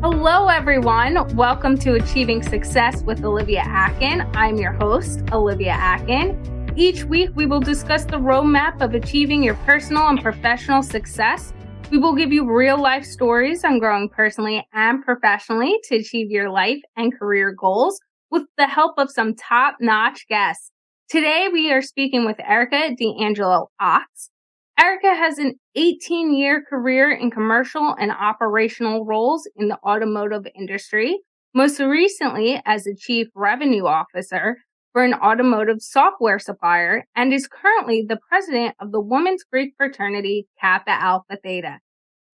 Hello, everyone. Welcome to Achieving Success with Olivia Akin. I'm your host, Olivia Akin. Each week, we will discuss the roadmap of achieving your personal and professional success. We will give you real-life stories on growing personally and professionally to achieve your life and career goals with the help of some top-notch guests. Today, we are speaking with Erica D'Angelo Ochs. Erica has an 18-year career in commercial and operational roles in the automotive industry, most recently as a chief revenue officer for an automotive software supplier, and is currently the president of the Women's Greek fraternity Kappa Alpha Theta.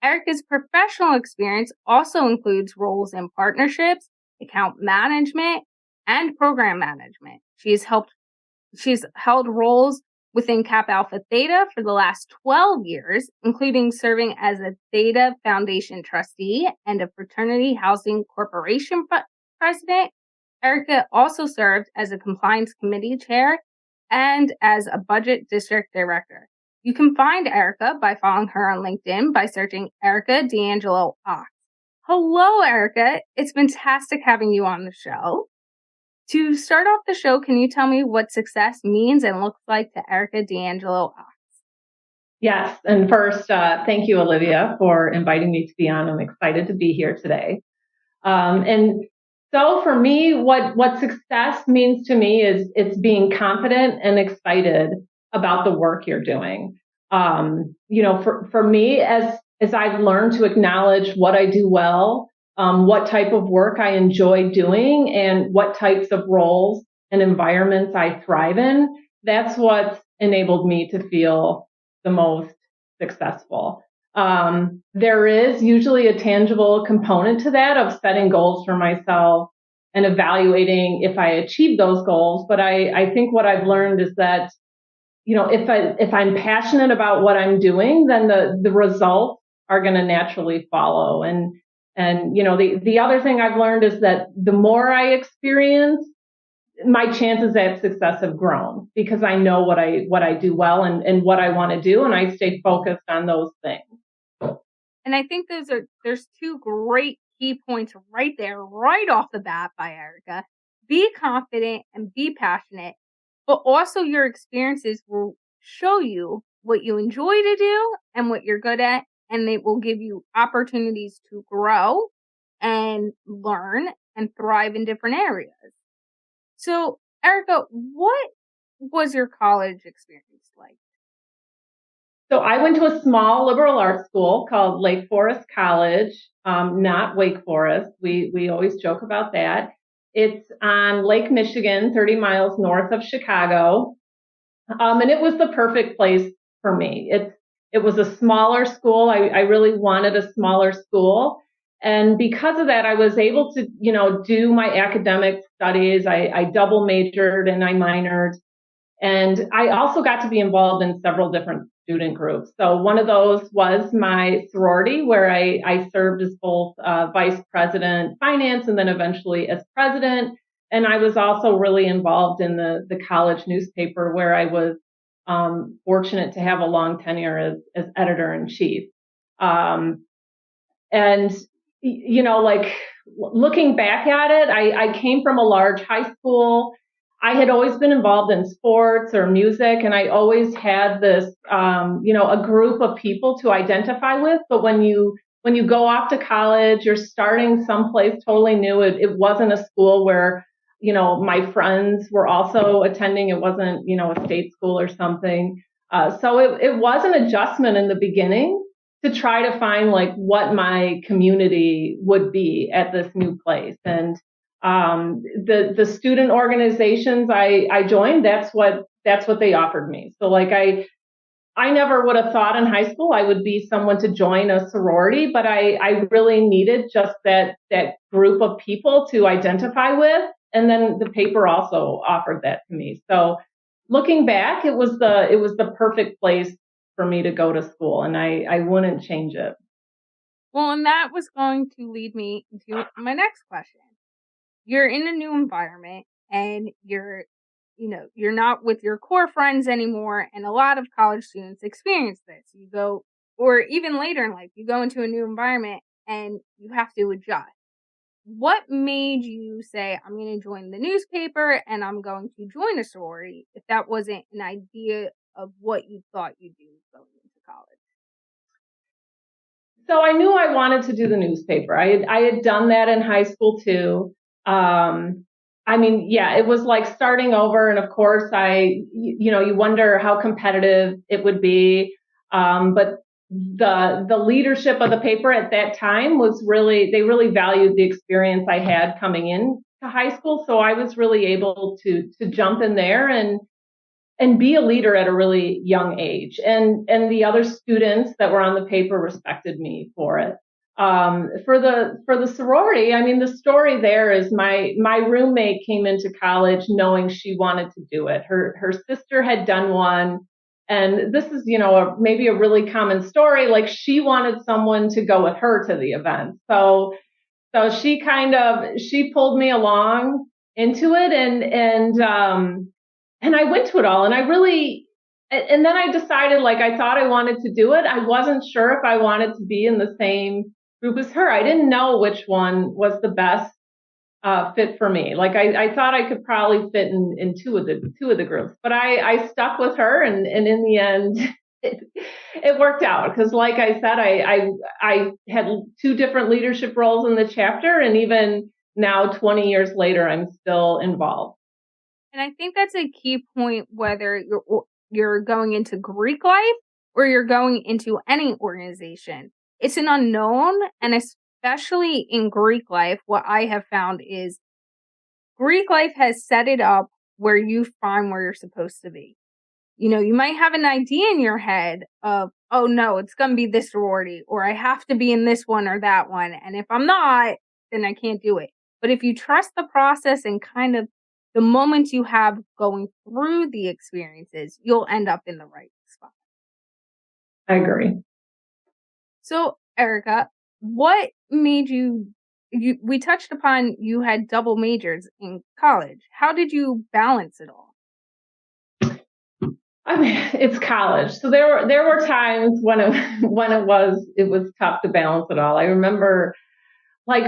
Erica's professional experience also includes roles in partnerships, account management, and program management. She's held roles within Kappa Alpha Theta for the last 12 years, including serving as a Theta Foundation trustee and a Fraternity Housing Corporation president. Erica also served as a compliance committee chair and as a budget district director. You can find Erica by following her on LinkedIn by searching Erica D'Angelo Ochs. Hello, Erica. It's fantastic having you on the show. To start off the show, can you tell me what success means and looks like to Erica D'Angelo Ochs? Yes, and first, thank you, Olivia, for inviting me to be on. I'm excited to be here today. And so for me, what success means to me is it's being confident and excited about the work you're doing. For me, as I've learned to acknowledge what I do well, what type of work I enjoy doing, and what types of roles and environments I thrive in, that's what's enabled me to feel the most successful. There is usually a tangible component to that of setting goals for myself and evaluating if I achieve those goals. But I think what I've learned is that, if I'm passionate about what I'm doing, then the results are going to naturally follow. And the other thing I've learned is that the more I experience, my chances at success have grown because I know what I do well and what I want to do, and I stay focused on those things. And I think there's two great key points right there, right off the bat by Erica. Be confident and be passionate, but also your experiences will show you what you enjoy to do and what you're good at, and it will give you opportunities to grow and learn and thrive in different areas. So, Erica, what was your college experience like? So I went to a small liberal arts school called Lake Forest College, not Wake Forest. We always joke about that. It's on Lake Michigan, 30 miles north of Chicago. And it was the perfect place for me. It was a smaller school. I really wanted a smaller school. And because of that, I was able to, do my academic studies. I double majored and I minored. And I also got to be involved in several different student groups. So one of those was my sorority, where I served as both vice president finance and then eventually as president. And I was also really involved in the college newspaper, where I was fortunate to have a long tenure as editor-in-chief. Like looking back at it, I came from a large high school. I had always been involved in sports or music, and I always had this, a group of people to identify with. But when you go off to college, you're starting someplace totally new. It wasn't a school where, my friends were also attending. It wasn't, a state school or something. So it was an adjustment in the beginning to try to find like what my community would be at this new place. And the student organizations I joined, that's what they offered me. So like I never would have thought in high school I would be someone to join a sorority, but I really needed just that group of people to identify with. And then the paper also offered that to me. So looking back, it was the perfect place for me to go to school, and I wouldn't change it. Well, and that was going to lead me to my next question. You're in a new environment and you're not with your core friends anymore. And a lot of college students experience this. You go, or even later in life, you go into a new environment and you have to adjust. what made you say, I'm going to join the newspaper and I'm going to join a sorority, if that wasn't an idea of what you thought you'd do going into college? So I knew I wanted to do the newspaper. I had done that in high school too. Um, I mean, yeah, it was like starting over. And of course, you wonder how competitive it would be. But the leadership of the paper at that time was they really valued the experience I had coming in to high school. So I was really able to jump in there and be a leader at a really young age. And the other students that were on the paper respected me for it. For the sorority, I mean, the story there is my roommate came into college knowing she wanted to do it. Her sister had done one, and this is maybe a really common story. Like she wanted someone to go with her to the event, so she pulled me along into it, and I went to it all, and and then I decided, like, I thought I wanted to do it. I wasn't sure if I wanted to be in the same group as her. I didn't know which one was the best fit for me. Like, I thought I could probably fit in two of the groups, but I stuck with her, and in the end, it worked out because, like I said, I had two different leadership roles in the chapter, and even now, 20 years later, I'm still involved. And I think that's a key point, whether you're going into Greek life or you're going into any organization. It's an unknown, and especially in Greek life, what I have found is Greek life has set it up where you find where you're supposed to be. You might have an idea in your head of, oh no, it's going to be this sorority, or I have to be in this one or that one. And if I'm not, then I can't do it. But if you trust the process and kind of the moments you have going through the experiences, you'll end up in the right spot. I agree. So, Erica, what made we touched upon you had double majors in college. How did you balance it all? I mean, it's college, so there were times when it was tough to balance it all. I remember, like,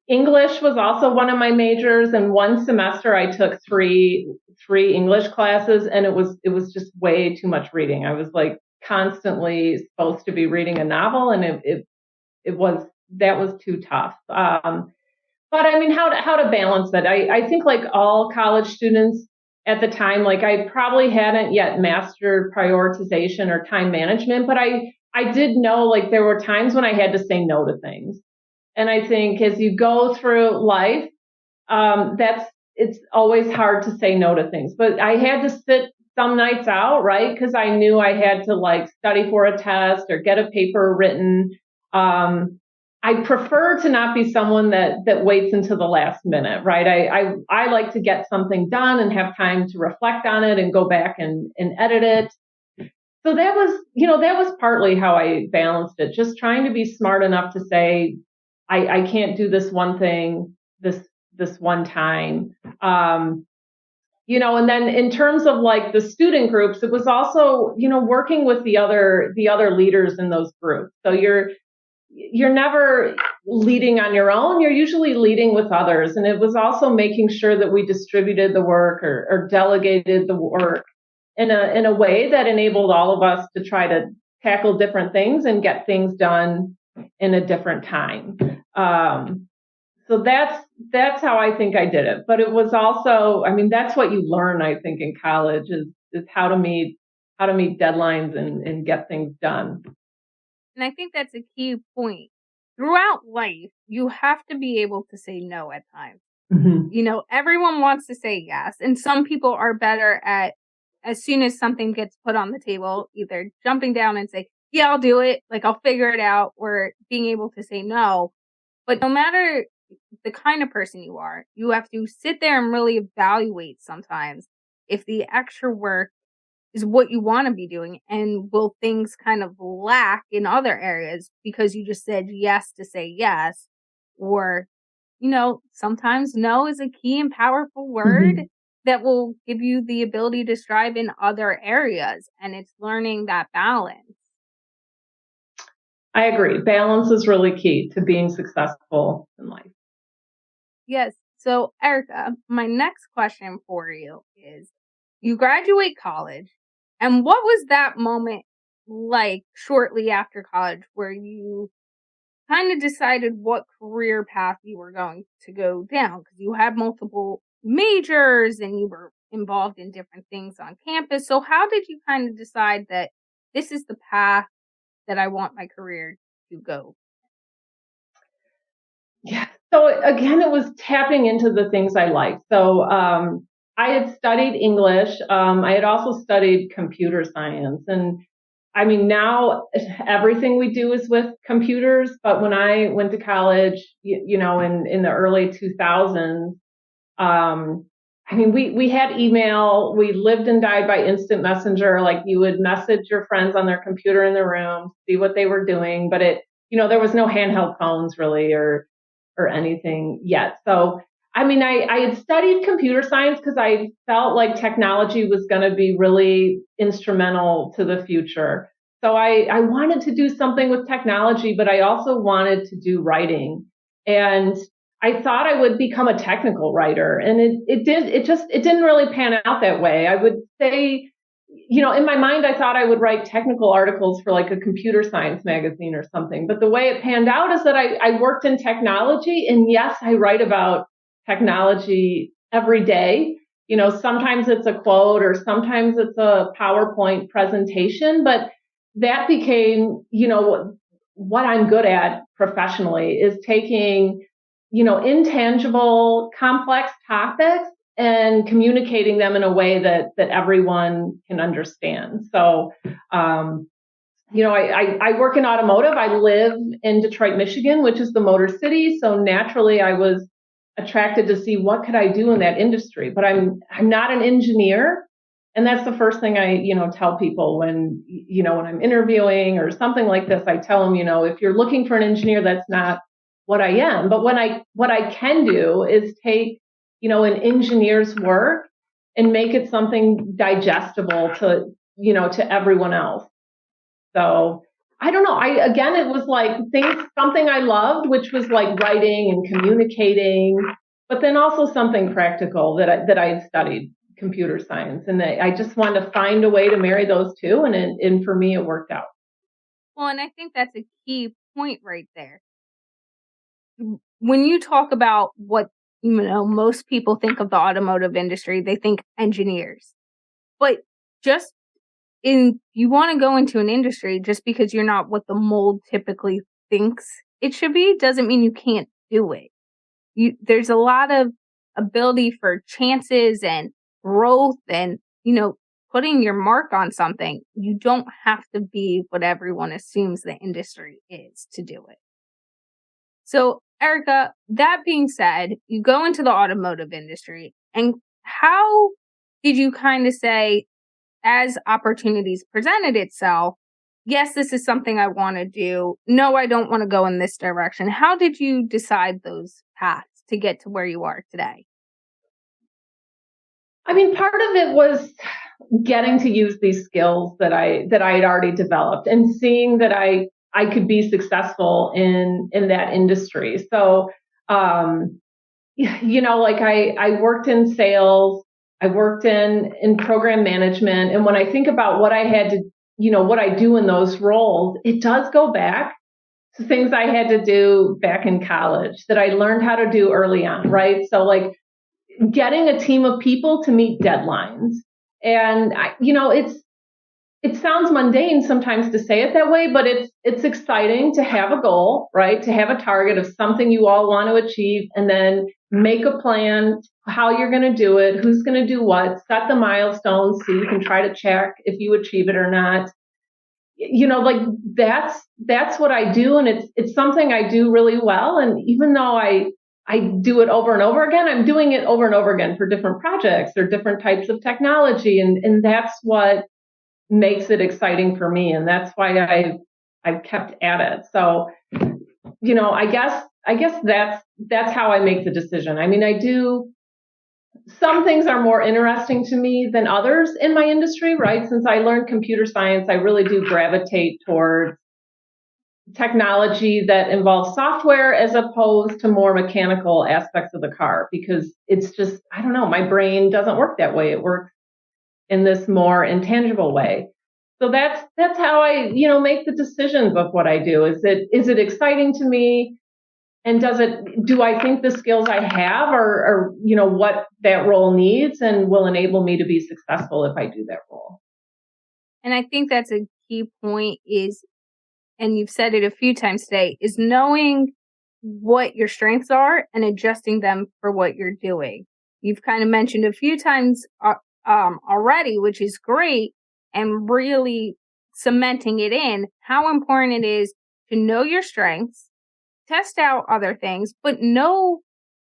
English was also one of my majors, and one semester I took three English classes, and it was just way too much reading. I was like constantly supposed to be reading a novel, and it was that was too tough. But I mean, how to balance that? I think, like all college students at the time, like, I probably hadn't yet mastered prioritization or time management, but I did know, like, there were times when I had to say no to things. And I think as you go through life, it's always hard to say no to things. But I had to sit some nights out, right? Because I knew I had to, like, study for a test or get a paper written. Um, I prefer to not be someone that waits until the last minute, right? I like to get something done and have time to reflect on it and go back and edit it. So that was partly how I balanced it, just trying to be smart enough to say, I can't do this one thing this one time. And then in terms of, like, the student groups, it was also, working with the other leaders in those groups. So you're never leading on your own. You're usually leading with others. And it was also making sure that we distributed the work or delegated the work in a way that enabled all of us to try to tackle different things and get things done in a different time. So that's how I think I did it. But it was also, I mean, that's what you learn, I think, in college is how to meet deadlines and get things done. And I think that's a key point. Throughout life, you have to be able to say no at times. Mm-hmm. Everyone wants to say yes, and some people are better at, as soon as something gets put on the table, either jumping down and say, yeah, I'll do it, like I'll figure it out, or being able to say no. But no matter the kind of person you are, you have to sit there and really evaluate sometimes if the extra work is what you want to be doing, and will things kind of lack in other areas because you just said yes to say yes. Or sometimes no is a key and powerful word Mm-hmm. that will give you the ability to strive in other areas, and it's learning that balance. I agree. Balance is really key to being successful in life. Yes. So, Erica, my next question for you is you graduate college, and what was that moment like shortly after college where you kind of decided what career path you were going to go down? Because you had multiple majors and you were involved in different things on campus. So, how did you kind of decide that this is the path that I want my career to go? Yeah. So again, it was tapping into the things I liked. So I had studied English. I had also studied computer science, and I mean now everything we do is with computers. But when I went to college, in the early 2000s, um, I mean we had email. We lived and died by instant messenger. Like you would message your friends on their computer in their room, see what they were doing, but there was no handheld phones really or anything yet. So, I mean, I had studied computer science because I felt like technology was going to be really instrumental to the future. So I wanted to do something with technology, but I also wanted to do writing. And I thought I would become a technical writer. And it didn't really pan out that way. I would say, in my mind, I thought I would write technical articles for like a computer science magazine or something. But the way it panned out is that I worked in technology. And yes, I write about technology every day. Sometimes it's a quote or sometimes it's a PowerPoint presentation, but that became, what I'm good at professionally is taking, intangible, complex topics and communicating them in a way that everyone can understand. So, I work in automotive. I live in Detroit, Michigan, which is the Motor City. So naturally, I was attracted to see what could I do in that industry. But I'm not an engineer, and that's the first thing I tell people when I'm interviewing or something like this. I tell them, if you're looking for an engineer, that's not what I am. But what I can do is take an engineer's work and make it something digestible to everyone else. So I don't know. Again, it was like something I loved, which was like writing and communicating, but then also something practical that I had studied computer science, and I just wanted to find a way to marry those two, and for me, it worked out. Well, and I think that's a key point right there. When you talk about what, most people think of the automotive industry, they think engineers. But just you wanna go into an industry just because you're not what the mold typically thinks it should be, doesn't mean you can't do it. There's a lot of ability for chances and growth and, putting your mark on something. You don't have to be what everyone assumes the industry is to do it. So, Erica, that being said, you go into the automotive industry, and how did you kind of say, as opportunities presented itself, yes, this is something I want to do. No, I don't want to go in this direction. How did you decide those paths to get to where you are today? I mean, part of it was getting to use these skills that I had already developed and seeing that I could be successful in that industry. So, um, like I worked in sales, I worked in program management, and when I think about what I had to, what I do in those roles, it does go back to things I had to do back in college that I learned how to do early on, right? So like getting a team of people to meet deadlines. And it sounds mundane sometimes to say it that way, but it's exciting to have a goal, right? To have a target of something you all want to achieve, and then make a plan how you're going to do it, who's going to do what, set the milestones so you can try to check if you achieve it or not. Like that's what I do, and it's something I do really well. And even though I do it over and over again, I'm doing it over and over again for different projects or different types of technology, and that's what makes it exciting for me, and that's why I've kept at it. So, I guess that's how I make the decision. I mean, I do some things are more interesting to me than others in my industry, right? Since I learned computer science, I really do gravitate towards technology that involves software as opposed to more mechanical aspects of the car, because it's just, I don't know, my brain doesn't work that way. It works in this more intangible way. So that's how I, make the decisions of what I do. Is it exciting to me? And do I think the skills I have are what that role needs and will enable me to be successful if I do that role? And I think that's a key point is, and you've said it a few times today, is knowing what your strengths are and adjusting them for what you're doing. You've kind of mentioned a few times already, which is great, and really cementing it in how important it is to know your strengths, test out other things, but know,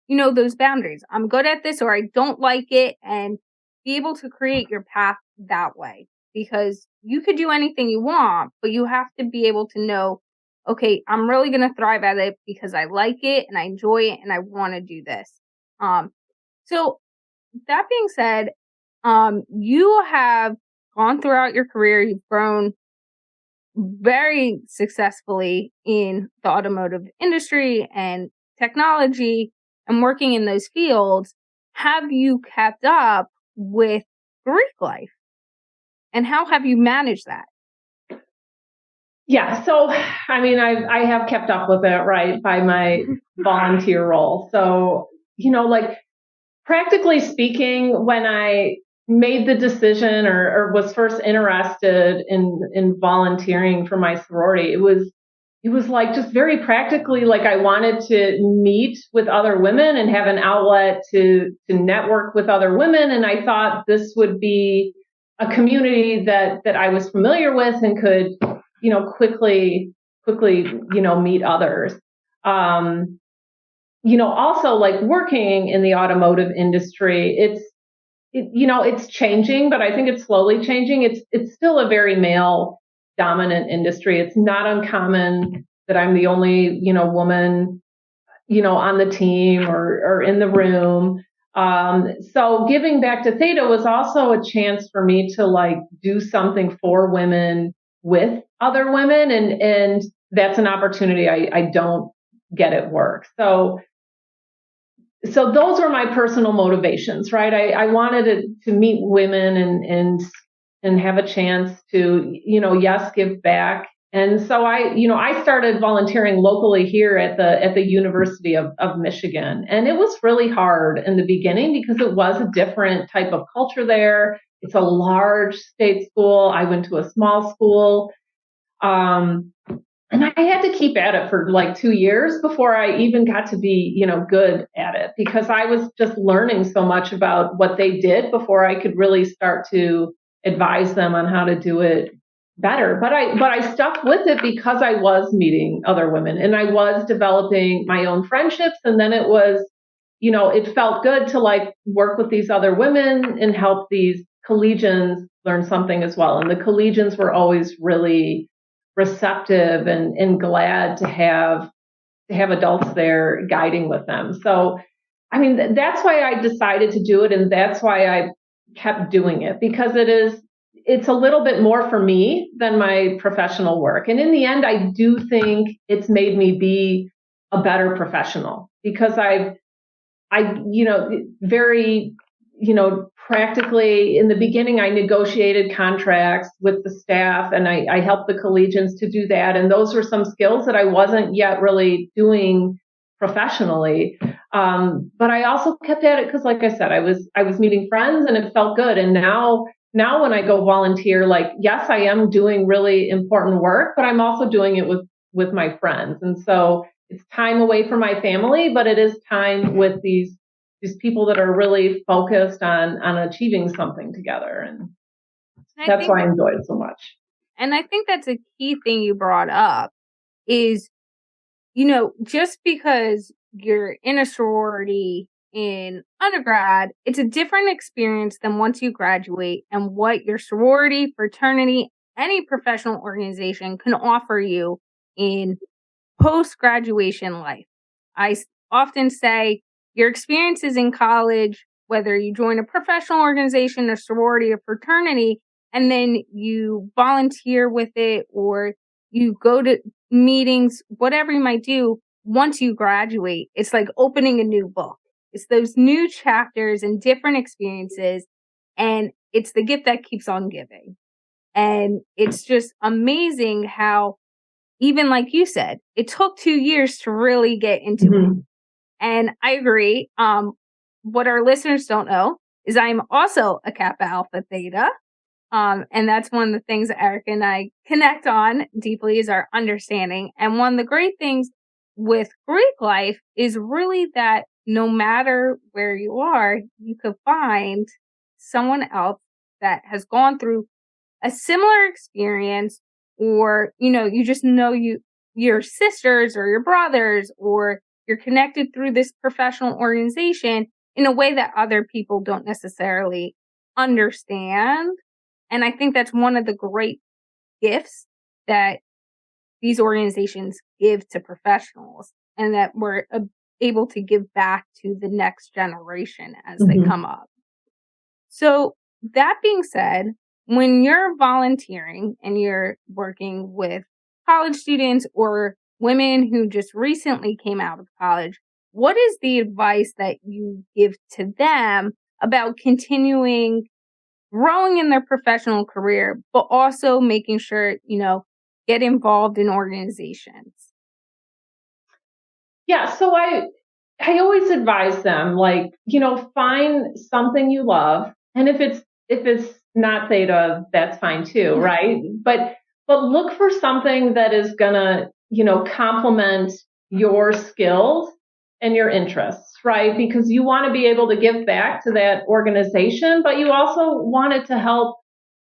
those boundaries. I'm good at this or I don't like it, and be able to create your path that way. Because you could do anything you want, but you have to be able to know, okay, I'm really going to thrive at it because I like it and I enjoy it and I want to do this. So that being said, you have gone throughout your career, you've grown very successfully in the automotive industry and technology and working in those fields. Have you kept up with Greek life? And how have you managed that? Yeah, so I mean, I have kept up with it, right, by my volunteer role. So, like practically speaking, when I made the decision or was first interested in volunteering for my sorority, it was like just very practically, like I wanted to meet with other women and have an outlet to network with other women, and I thought this would be a community that I was familiar with and could, quickly meet others. Also like working in the automotive industry, it's changing, but I think it's slowly changing. It's still a very male dominant industry. It's not uncommon that I'm the only, woman, on the team or in the room. So giving back to Theta was also a chance for me to like do something for women with other women. And that's an opportunity I don't get at work. So those were my personal motivations, right? I wanted to meet women and have a chance to, yes, give back. And so I started volunteering locally here at the University of Michigan. And it was really hard in the beginning because it was a different type of culture there. It's a large state school. I went to a small school. And I had to keep at it for like 2 years before I even got to be, good at it, because I was just learning so much about what they did before I could really start to advise them on how to do it better. But I stuck with it because I was meeting other women and I was developing my own friendships. And then it was, it felt good to like work with these other women and help these collegians learn something as well. And the collegians were always really receptive and glad to have adults there guiding with them. So, I mean, that's why I decided to do it, and that's why I kept doing it, because it's a little bit more for me than my professional work. And in the end, I do think it's made me be a better professional, because very, practically in the beginning, I negotiated contracts with the staff and I helped the collegians to do that. And those were some skills that I wasn't yet really doing professionally. But I also kept at it because, like I said, I was meeting friends and it felt good. And now when I go volunteer, like, yes, I am doing really important work, but I'm also doing it with my friends. And so it's time away from my family, but it is time with these people that are really focused on achieving something together. And that's why I enjoy it so much. And I think that's a key thing you brought up is, just because you're in a sorority in undergrad, it's a different experience than once you graduate, and what your sorority, fraternity, any professional organization can offer you in post-graduation life. I often say your experiences in college, whether you join a professional organization, a sorority, a fraternity, and then you volunteer with it, or you go to meetings, whatever you might do, once you graduate, it's like opening a new book. It's those new chapters and different experiences, and it's the gift that keeps on giving. And it's just amazing how, even like you said, it took 2 years to really get into it. And I agree. What our listeners don't know is I'm also a Kappa Alpha Theta. And that's one of the things that Eric and I connect on deeply is our understanding. And one of the great things with Greek life is really that no matter where you are, you could find someone else that has gone through a similar experience, or, you just know your sisters or your brothers, or you're connected through this professional organization in a way that other people don't necessarily understand. And I think that's one of the great gifts that these organizations give to professionals, and that we're able to give back to the next generation as they come up. So that being said, when you're volunteering and you're working with college students or women who just recently came out of college, what is the advice that you give to them about continuing growing in their professional career, but also making sure, get involved in organizations? Yeah, so I always advise them, like, find something you love, and if it's not theta, that's fine too, right? But look for something that is gonna, complement your skills and your interests, right? Because you want to be able to give back to that organization, but you also want it to help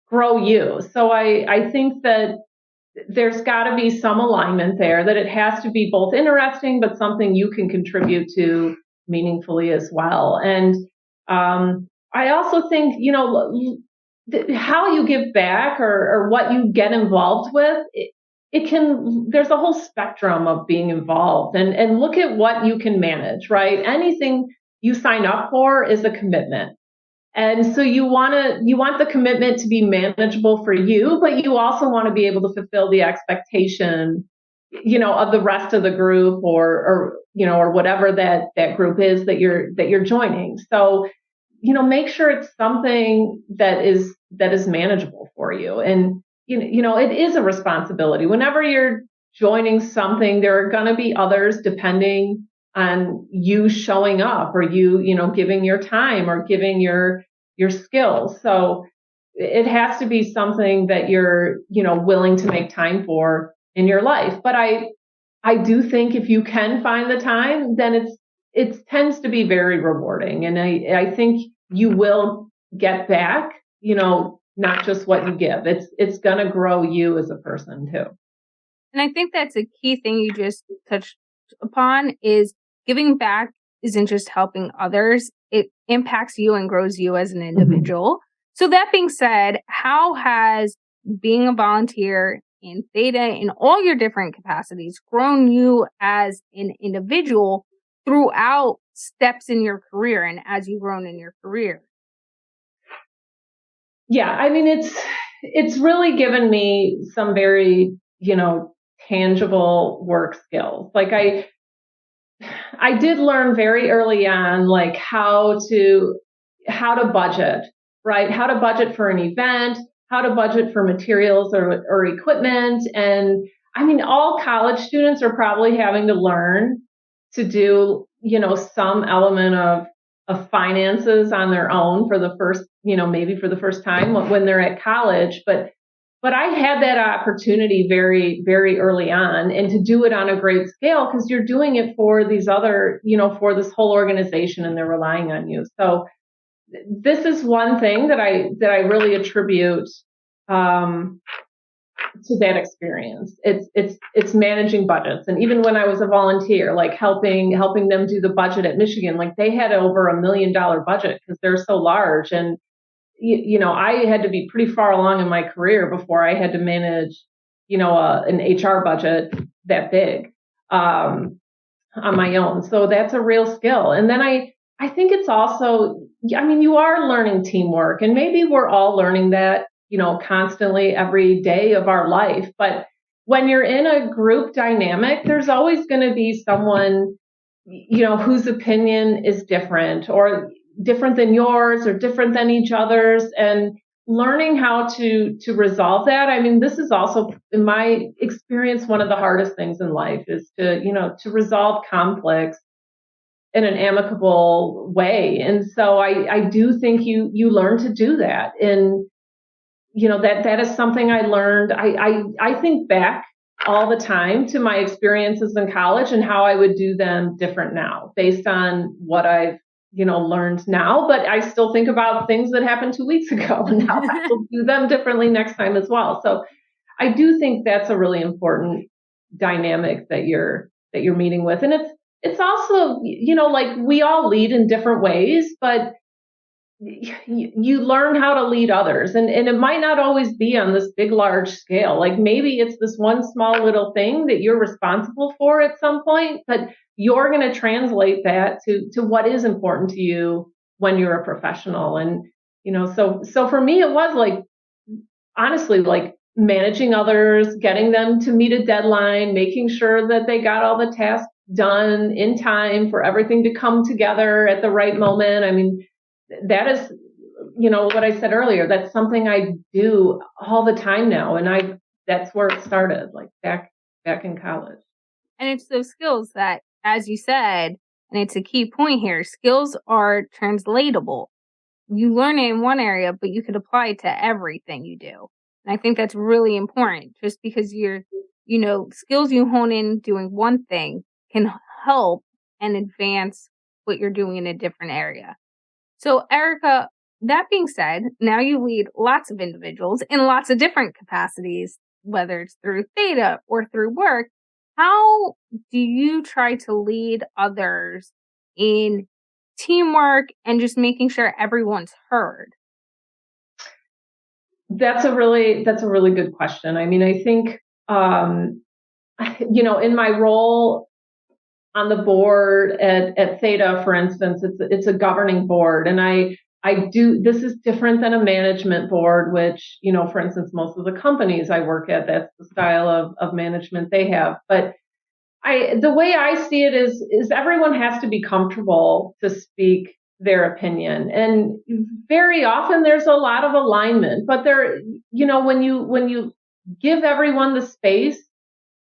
grow you. So I think that there's got to be some alignment there, that it has to be both interesting, but something you can contribute to meaningfully as well. And I also think, how you give back, or what you get involved with, there's a whole spectrum of being involved, and look at what you can manage, right? Anything you sign up for is a commitment. And so you want the commitment to be manageable for you, but you also want to be able to fulfill the expectation, of the rest of the group, or whatever that group is that you're joining. So, make sure it's something that is manageable for you. And, it is a responsibility. Whenever you're joining something, there are going to be others depending on you showing up, or you giving your time, or giving your skills. So it has to be something that you're willing to make time for in your life. But I do think if you can find the time, then it tends to be very rewarding, and I think you will get back, not just what you give. It's going to grow you as a person too. And I think that's a key thing you just touched upon, is giving back isn't just helping others. It impacts you and grows you as an individual. So that being said, how has being a volunteer in Theta in all your different capacities grown you as an individual throughout steps in your career and as you've grown in your career? Yeah, I mean, it's really given me some very, tangible work skills. Like I did learn very early on, like how to budget, right? How to budget for an event, how to budget for materials or equipment. And I mean, all college students are probably having to learn to do, some element of finances on their own for the first, maybe for the first time when they're at college. But I had that opportunity very, very early on, and to do it on a great scale, because you're doing it for these other, for this whole organization, and they're relying on you. So this is one thing that I really attribute to that experience. It's managing budgets. And even when I was a volunteer, like helping them do the budget at Michigan, like they had over $1 million budget because they're so large. And I had to be pretty far along in my career before I had to manage, an HR budget that big on my own. So that's a real skill. And then I think it's also, I mean, you are learning teamwork, and maybe we're all learning that, constantly every day of our life. But when you're in a group dynamic, there's always going to be someone, whose opinion is different or different than yours or different than each other's. And learning how to resolve that. I mean, this is also, in my experience, one of the hardest things in life is to resolve conflicts in an amicable way. And so I do think you learn to do that. And that is something I learned. I think back all the time to my experiences in college and how I would do them different now based on what I've learned now. But I still think about things that happened 2 weeks ago and how I will do them differently next time as well. So I do think that's a really important dynamic that you're meeting with. And it's also, like we all lead in different ways, but you learn how to lead others, and it might not always be on this big large scale. Like maybe it's this one small little thing that you're responsible for at some point, but you're going to translate that to what is important to you when you're a professional. And so for me it was like, honestly, like managing others, getting them to meet a deadline, making sure that they got all the tasks done in time for everything to come together at the right moment. I mean, that is, what I said earlier, that's something I do all the time now. And that's where it started, like back in college. And it's those skills that, as you said, and it's a key point here, skills are translatable. You learn it in one area, but you could apply it to everything you do. And I think that's really important. Just because skills you hone in doing one thing can help and advance what you're doing in a different area. So, Erica, that being said, now you lead lots of individuals in lots of different capacities, whether it's through Theta or through work. How do you try to lead others in teamwork and just making sure everyone's heard? That's a really good question. I mean, I think, in my role on the board at Theta, for instance, it's a governing board, and this is different than a management board, which, for instance, most of the companies I work at, that's the style of management they have. But the way I see it is everyone has to be comfortable to speak their opinion. And very often there's a lot of alignment, but when you give everyone the space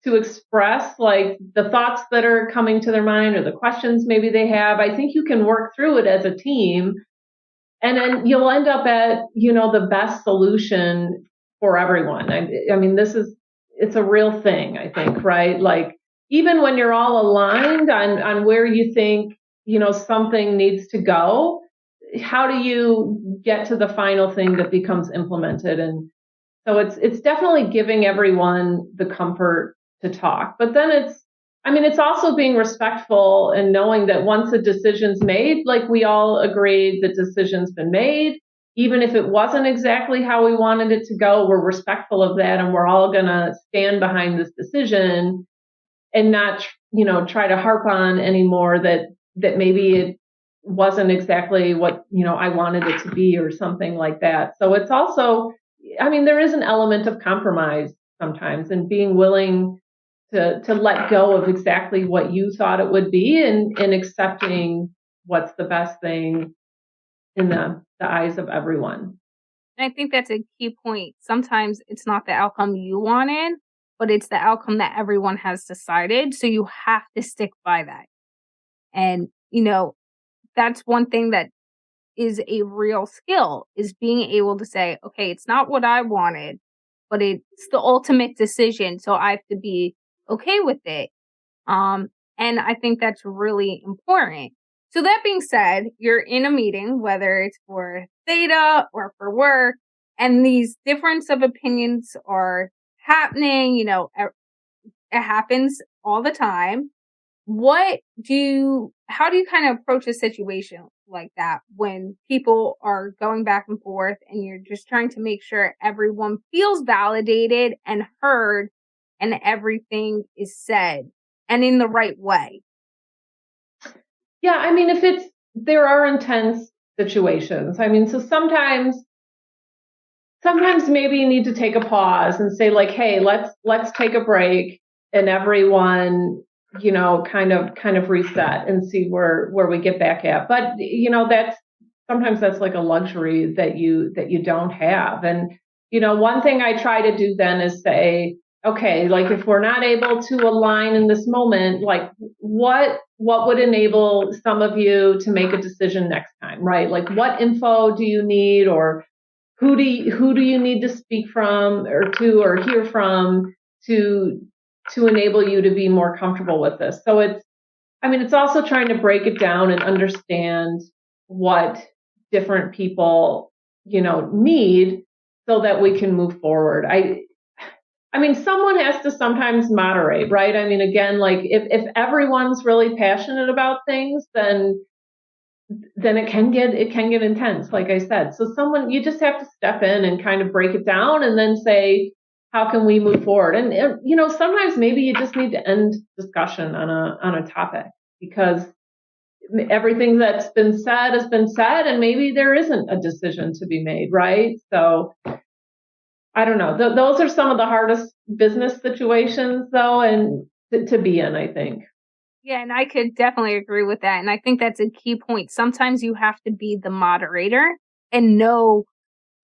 to express like the thoughts that are coming to their mind or the questions maybe they have, I think you can work through it as a team, and then you'll end up at, the best solution for everyone. I mean, it's a real thing, I think, right? Like even when you're all aligned on where you think, something needs to go, how do you get to the final thing that becomes implemented? And so it's definitely giving everyone the comfort to talk. But then it's also being respectful and knowing that once a decision's made, like we all agreed the decision's been made, even if it wasn't exactly how we wanted it to go, we're respectful of that, and we're all going to stand behind this decision and not, try to harp on anymore that maybe it wasn't exactly what, I wanted it to be or something like that. So it's also, I mean, there is an element of compromise sometimes, and being willing to let go of exactly what you thought it would be, and accepting what's the best thing in the eyes of everyone. And I think that's a key point. Sometimes it's not the outcome you wanted, but it's the outcome that everyone has decided. So you have to stick by that. And, that's one thing that is a real skill, is being able to say, okay, it's not what I wanted, but it's the ultimate decision. So I have to be okay with it. And I think that's really important. So that being said, you're in a meeting, whether it's for Theta or for work, and these difference of opinions are happening, it happens all the time. How do you kind of approach a situation like that when people are going back and forth and you're just trying to make sure everyone feels validated and heard and everything is said and in the right way? Yeah, I mean, there are intense situations. I mean, so sometimes sometimes maybe you need to take a pause and say like, hey, let's take a break and everyone, kind of reset and see where we get back at. But that's sometimes that's like a luxury that you don't have. And one thing I try to do then is say, okay, like if we're not able to align in this moment, like what would enable some of you to make a decision next time, right? Like what info do you need, or who do you need to speak from or to or hear from to enable you to be more comfortable with this. So it's also trying to break it down and understand what different people need so that we can move forward. I mean, someone has to sometimes moderate, right? I mean, again, like if everyone's really passionate about things, then it can get intense, like I said. So you just have to step in and kind of break it down and then say, how can we move forward? And sometimes maybe you just need to end discussion on a topic because everything that's been said has been said, and maybe there isn't a decision to be made, right? So I don't know. Those are some of the hardest business situations, though, and to be in, I think. Yeah, and I could definitely agree with that. And I think that's a key point. Sometimes you have to be the moderator and know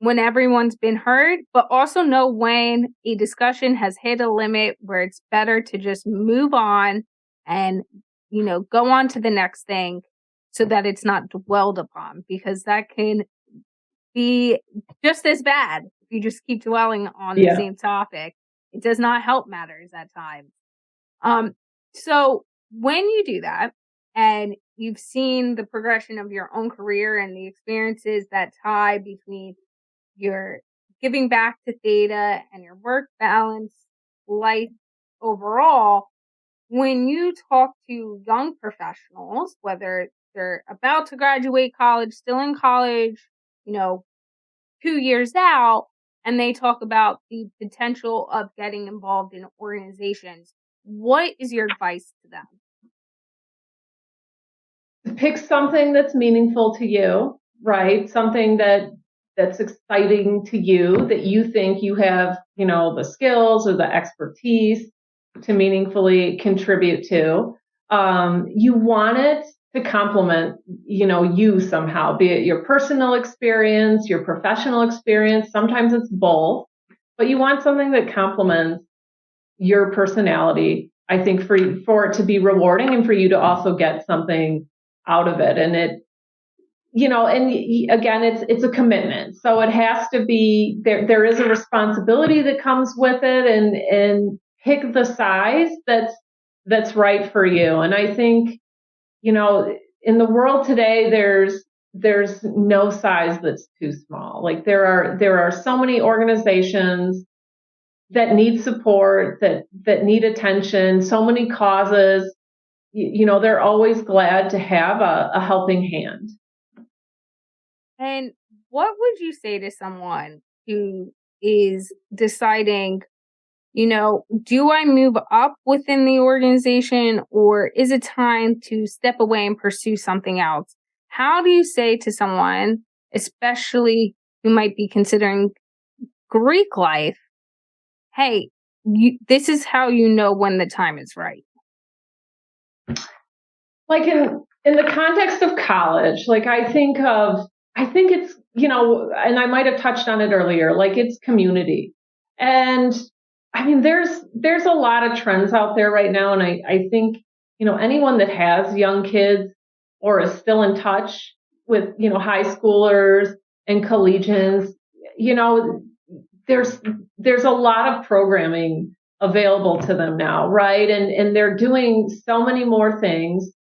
when everyone's been heard, but also know when a discussion has hit a limit where it's better to just move on and, go on to the next thing so that it's not dwelled upon, because that can be just as bad if you just keep dwelling on the Yeah. same topic. It does not help matters at times. So when you do that and you've seen the progression of your own career and the experiences that tie between your giving back to Theta and your work balance, life overall, when you talk to young professionals, whether they're about to graduate college, still in college, you know, 2 years out, and they talk about the potential of getting involved in organizations, what is your advice to them? Pick something that's meaningful to you, right? Something that's exciting to you, that you think you have, the skills or the expertise to meaningfully contribute to. You want it to complement, you somehow, be it your personal experience, your professional experience. Sometimes it's both, but you want something that complements your personality. I think for it to be rewarding and for you to also get something out of it. And again, it's a commitment. So it has to be there. There is a responsibility that comes with it, and pick the size that's right for you. And I think, in the world today, there's no size that's too small. Like there are so many organizations that need support, that need attention, so many causes. They're always glad to have a helping hand. And what would you say to someone who is deciding, do I move up within the organization, or is it time to step away and pursue something else? How do you say to someone, especially who might be considering Greek life, hey, this is how you know when the time is right? Like in the context of college, like I think it's, and I might have touched on it earlier, like it's community. And I mean, there's a lot of trends out there right now. And I think, anyone that has young kids or is still in touch with, high schoolers and collegians, you know, there's there's a lot of programming available to them now, right? And they're doing so many more things,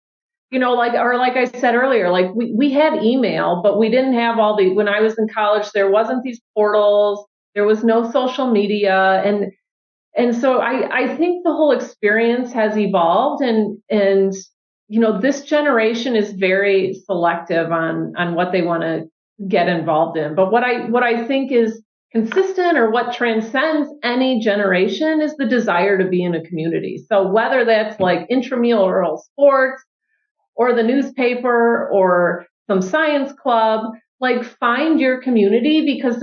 like I said earlier, like we had email, but we didn't have when I was in college, there wasn't these portals, there was no social media. And so I think the whole experience has evolved, and this generation is very selective on what they want to get involved in. But what I think is consistent, or what transcends any generation, is the desire to be in a community. So whether that's like intramural sports or the newspaper or some science club, like find your community, because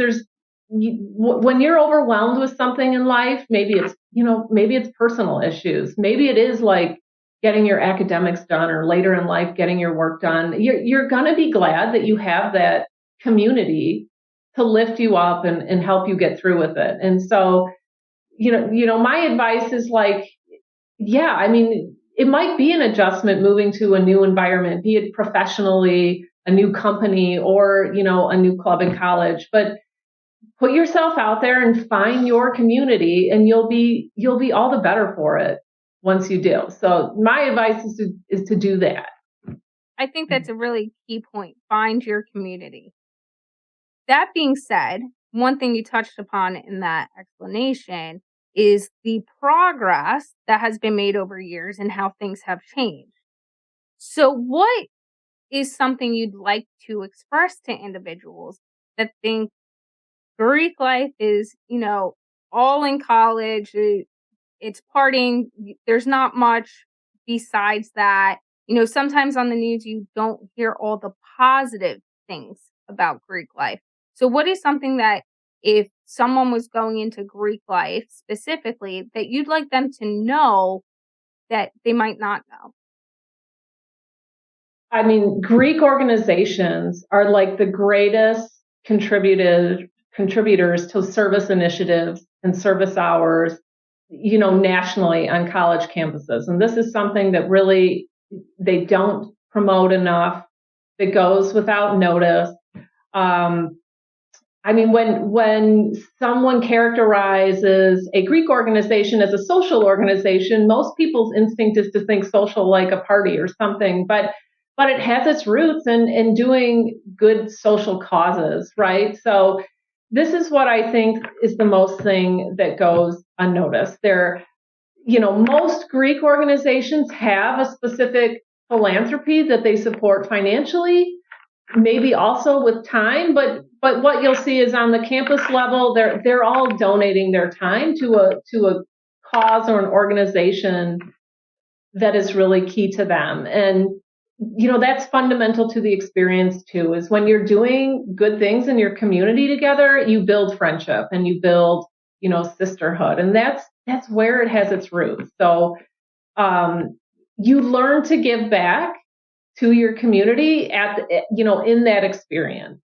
when you're overwhelmed with something in life, maybe it's personal issues. Maybe it is like getting your academics done, or later in life getting your work done. You're going to be glad that you have that community to lift you up and help you get through with it. And so, my advice is like, yeah, I mean, it might be an adjustment moving to a new environment, be it professionally, a new company, or, a new club in college. But put yourself out there and find your community, and you'll be all the better for it once you do. So my advice is to do that. I think that's a really key point. Find your community. That being said, one thing you touched upon in that explanation is the progress that has been made over years and how things have changed. So what is something you'd like to express to individuals that think Greek life is, all in college, it's partying, there's not much besides that? Sometimes on the news you don't hear all the positive things about Greek life. So what is something that, if someone was going into Greek life specifically, that you'd like them to know that they might not know? I mean, Greek organizations are like the greatest contributors to service initiatives and service hours, nationally on college campuses. And this is something that really they don't promote enough. That goes without notice. I mean, when someone characterizes a Greek organization as a social organization, most people's instinct is to think social like a party or something, but it has its roots in doing good social causes, right? So this is what I think is the most thing that goes unnoticed. Most Greek organizations have a specific philanthropy that they support financially, maybe also with time, but what you'll see is on the campus level, they're all donating their time to a cause or an organization that is really key to them. And that's fundamental to the experience too, is when you're doing good things in your community together, you build friendship and you build, sisterhood. And that's where it has its roots. So you learn to give back to your community in that experience.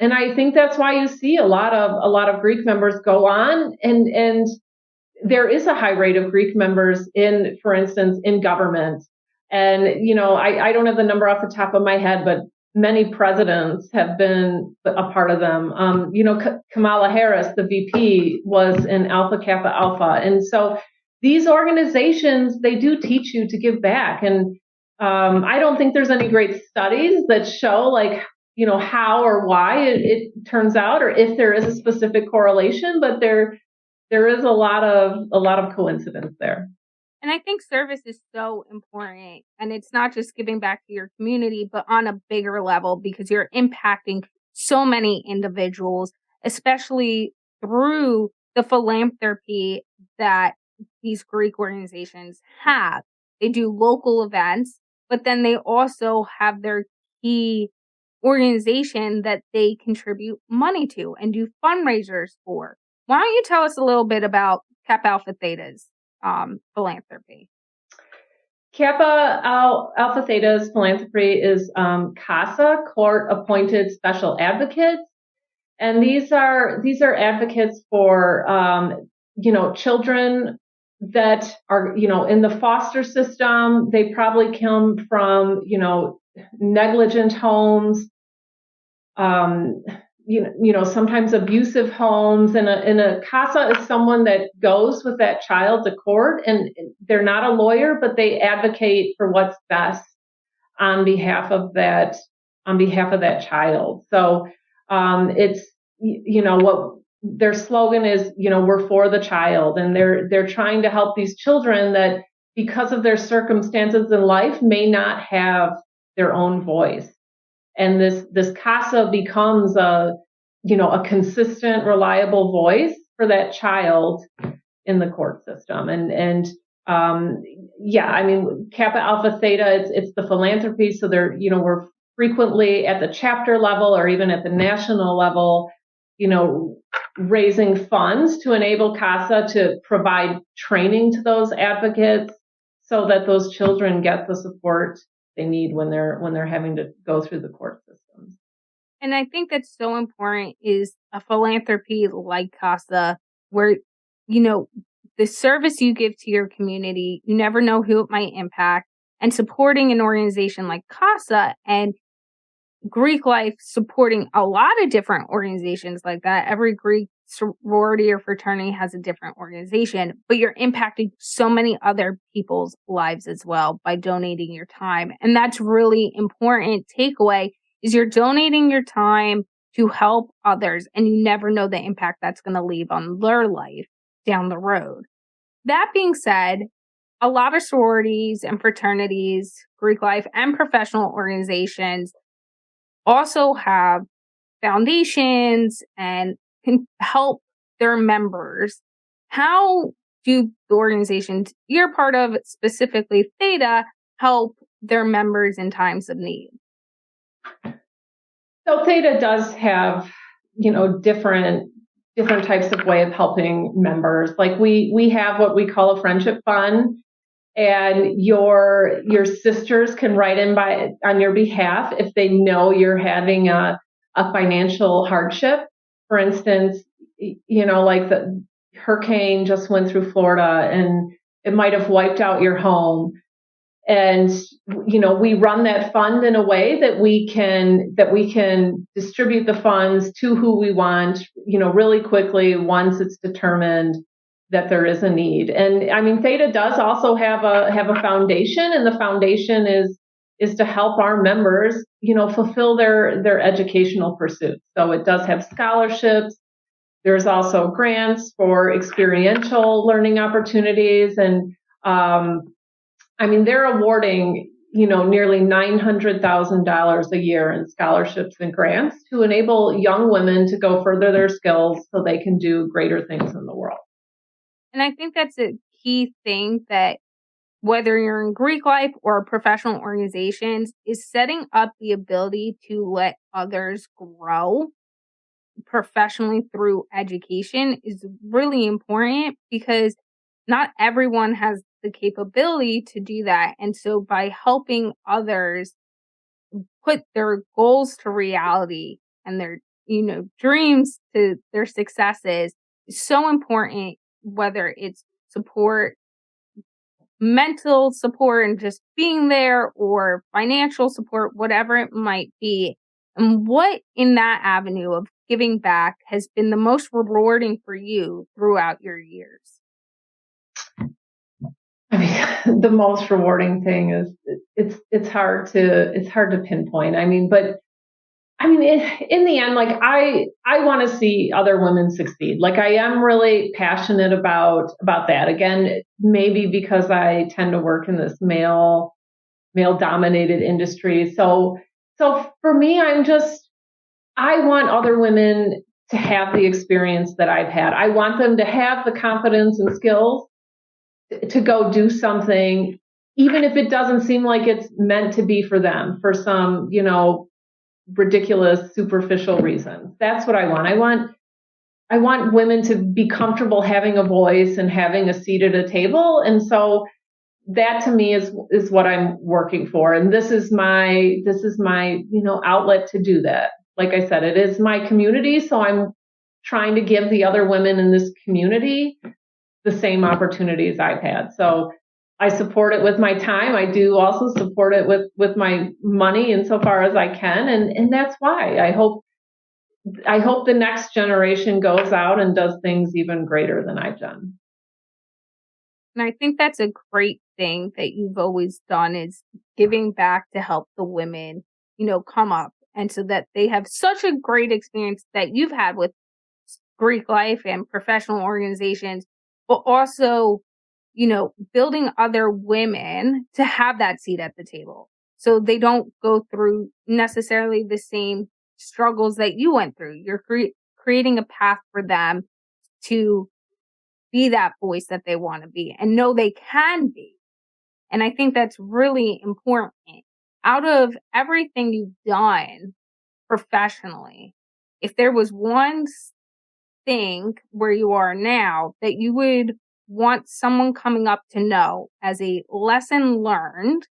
And I think that's why you see a lot of Greek members go on, and there is a high rate of Greek members for instance, in government. And, I don't have the number off the top of my head, but many presidents have been a part of them. Kamala Harris, the VP, was in Alpha Kappa Alpha. And so these organizations, they do teach you to give back. And I don't think there's any great studies that show how or why it turns out, or if there is a specific correlation, but there is a lot of coincidence there. And I think service is so important, and it's not just giving back to your community, but on a bigger level, because you're impacting so many individuals, especially through the philanthropy that these Greek organizations have. They do local events, but then they also have their key organization that they contribute money to and do fundraisers for. Why don't you tell us a little bit about Kappa Alpha Theta's philanthropy? Kappa Alpha Theta's philanthropy is CASA, Court Appointed Special Advocates, and these are advocates for children that are in the foster system. They probably come from negligent homes, sometimes abusive homes, and a CASA is someone that goes with that child to court, and they're not a lawyer, but they advocate for what's best on behalf of that child. So it's what their slogan is, we're for the child, and they're trying to help these children that, because of their circumstances in life, may not have their own voice. And this CASA becomes a consistent, reliable voice for that child in the court system. And I mean, Kappa Alpha Theta, it's the philanthropy. So we're frequently at the chapter level or even at the national level, raising funds to enable CASA to provide training to those advocates so that those children get the support they need when they're having to go through the court systems. And I think that's so important is a philanthropy like CASA, where, you know, the service you give to your community, you never know who it might impact. And supporting an organization like CASA and Greek life supporting a lot of different organizations like that. Every Greek sorority or fraternity has a different organization, but you're impacting so many other people's lives as well by donating your time. And that's really important takeaway is you're donating your time to help others and you never know the impact that's going to leave on their life down the road. That being said, a lot of sororities and fraternities, Greek life and professional organizations also have foundations and can help their members. How do the organizations you're part of, specifically Theta, help their members in times of need? So Theta does have, different types of way of helping members. Like we have what we call a friendship fund, and your sisters can write in on your behalf if they know you're having a financial hardship. For instance, like the hurricane just went through Florida and it might have wiped out your home. And we run that fund in a way that we can distribute the funds to who we want, really quickly once it's determined that there is a need. And I mean, Theta does also have a foundation, and the foundation is to help our members, fulfill their educational pursuits. So it does have scholarships. There's also grants for experiential learning opportunities, and I mean, they're awarding, nearly $900,000 a year in scholarships and grants to enable young women to go further their skills so they can do greater things in the world. And I think that's a key thing that whether you're in Greek life or professional organizations is setting up the ability to let others grow professionally through education is really important because not everyone has the capability to do that. And so by helping others put their goals to reality and their, dreams to their successes is so important, whether it's support, mental support and just being there or financial support, whatever it might be. And what in that avenue of giving back has been the most rewarding for you throughout your years? I mean, the most rewarding thing is it's hard to pinpoint. I mean, but I mean, in the end, like I want to see other women succeed. Like I am really passionate about that. Again, maybe because I tend to work in this male dominated industry. So for me, I want other women to have the experience that I've had. I want them to have the confidence and skills to go do something, even if it doesn't seem like it's meant to be for them, for some, ridiculous, superficial reasons. That's what I want. I want women to be comfortable having a voice and having a seat at a table. And so that to me is what I'm working for. And this is my, outlet to do that. Like I said, it is my community. So I'm trying to give the other women in this community the same opportunities I've had. So I support it with my time. I do also support it with my money insofar as I can. And that's why I hope the next generation goes out and does things even greater than I've done. And I think that's a great thing that you've always done is giving back to help the women, come up. And so that they have such a great experience that you've had with Greek life and professional organizations, but also, building other women to have that seat at the table. So they don't go through necessarily the same struggles that you went through. You're creating a path for them to be that voice that they want to be and know they can be. And I think that's really important. Out of everything you've done professionally, if there was one think where you are now that you would want someone coming up to know as a lesson learned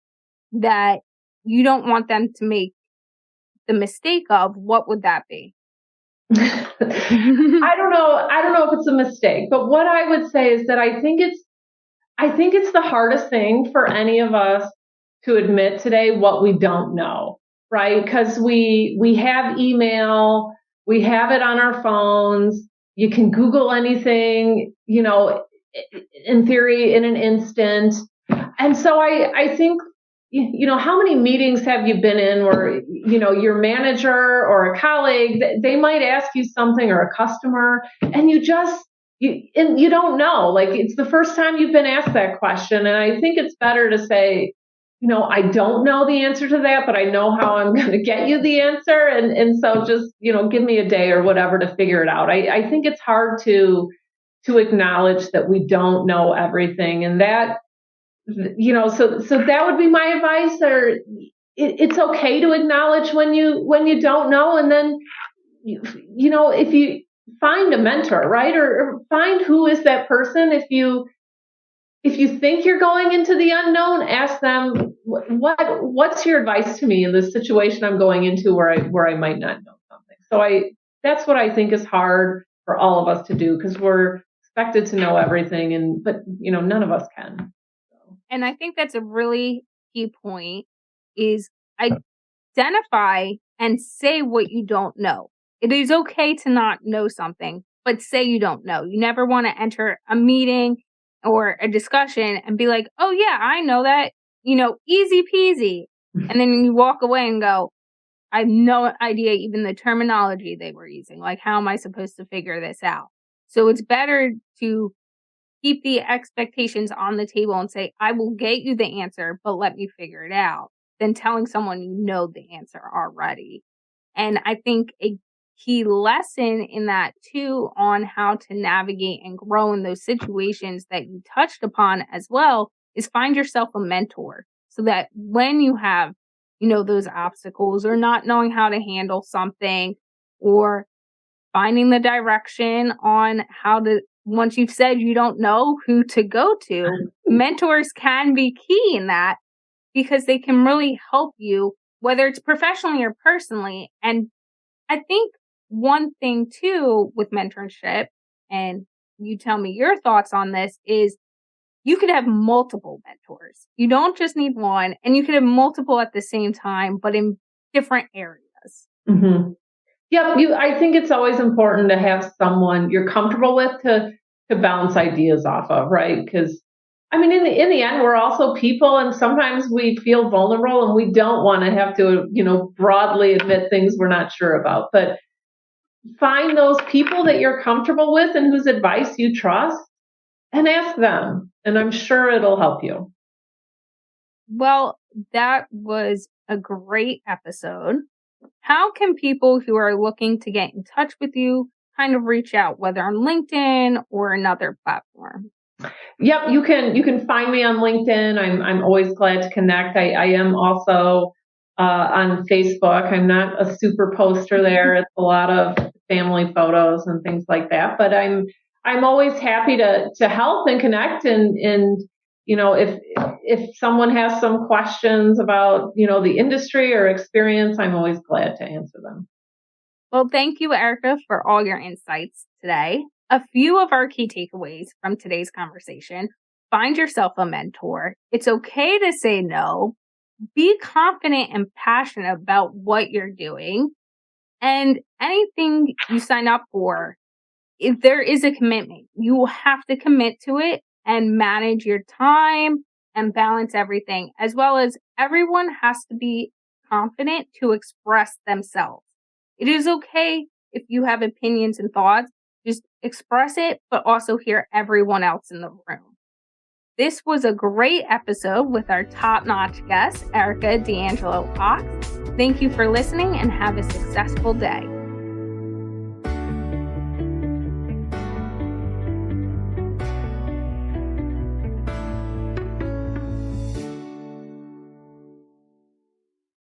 that you don't want them to make the mistake of? What would that be? I don't know if it's a mistake, but what I would say is that I think it's the hardest thing for any of us to admit today what we don't know, right? Because we have email, we have it on our phones. You can Google anything, in theory, in an instant. And so I think, how many meetings have you been in where, your manager or a colleague, they might ask you something, or a customer, and you don't know, like, it's the first time you've been asked that question. And I think it's better to say, I don't know the answer to that, but I know how I'm going to get you the answer. And so just, give me a day or whatever to figure it out. I think it's hard to acknowledge that we don't know everything. And that, so that would be my advice. Or it's okay to acknowledge when you don't know. And then, if you find a mentor, right? Or find who is that person. If you think you're going into the unknown, ask them, what's your advice to me in this situation I'm going into where I might not know something. So that's what I think is hard for all of us to do, because we're expected to know everything, but none of us can. So. And I think that's a really key point, is identify and say what you don't know. It is okay to not know something, but say you don't know. You never want to enter a meeting or a discussion and be like, oh yeah, I know that, easy peasy. And then you walk away and go, I have no idea even the terminology they were using. Like, how am I supposed to figure this out? So it's better to keep the expectations on the table and say, I will get you the answer, but let me figure it out, than telling someone you know the answer already. And I think a key lesson in that too, on how to navigate and grow in those situations that you touched upon as well, is find yourself a mentor, so that when you have, those obstacles, or not knowing how to handle something, or finding the direction on how to, once you've said you don't know who to go to, mentors can be key in that, because they can really help you, whether it's professionally or personally. And I think one thing too with mentorship, and you tell me your thoughts on this, is you could have multiple mentors. You don't just need one, and you could have multiple at the same time, but in different areas. Mm-hmm. Yep. I think it's always important to have someone you're comfortable with to bounce ideas off of, right? Because in the end, we're also people, and sometimes we feel vulnerable, and we don't want to have to, broadly admit things we're not sure about. But find those people that you're comfortable with and whose advice you trust, and ask them, and I'm sure it'll help you. Well, that was a great episode. How can people who are looking to get in touch with you kind of reach out, whether on LinkedIn or another platform? Yep, you can find me on LinkedIn. I'm always glad to connect. I am also on Facebook. I'm not a super poster there. It's a lot of family photos and things like that. But I'm always happy to help and connect. And if someone has some questions about the industry or experience, I'm always glad to answer them. Well, thank you, Erica, for all your insights today. A few of our key takeaways from today's conversation: find yourself a mentor. It's okay to say no. Be confident and passionate about what you're doing. And anything you sign up for, if there is a commitment, you will have to commit to it and manage your time and balance everything, as well as everyone has to be confident to express themselves. It is okay if you have opinions and thoughts, just express it, but also hear everyone else in the room. This was a great episode with our top-notch guest, Erica D'Angelo Ochs. Thank you for listening, and have a successful day.